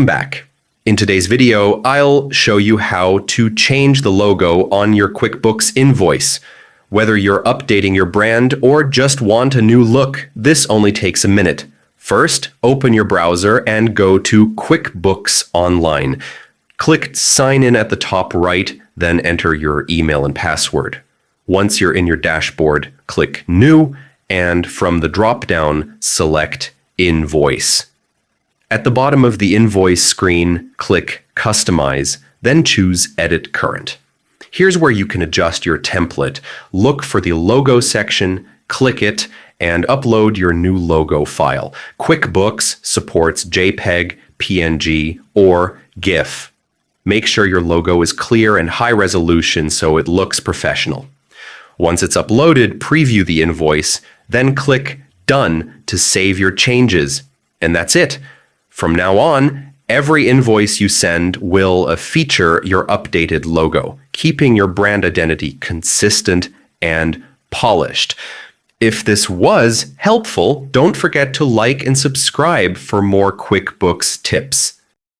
Back. In today's video, I'll show you how to change the logo on your QuickBooks Invoice. Whether you're updating your brand or just want a new look, this only takes a minute. First, open your browser and go to QuickBooks Online. Click Sign In at the top right, then enter your email and password. Once you're in your dashboard, click New, and from the drop-down, select Invoice. At the bottom of the invoice screen, click Customize, then choose Edit Current. Here's where you can adjust your template. Look for the logo section, click it, and upload your new logo file. QuickBooks supports JPEG, PNG, or GIF. Make sure your logo is clear and high resolution so it looks professional. Once it's uploaded, preview the invoice, then click Done to save your changes. And that's it. From now on, every invoice you send will feature your updated logo, keeping your brand identity consistent and polished. If this was helpful, don't forget to like and subscribe for more QuickBooks tips.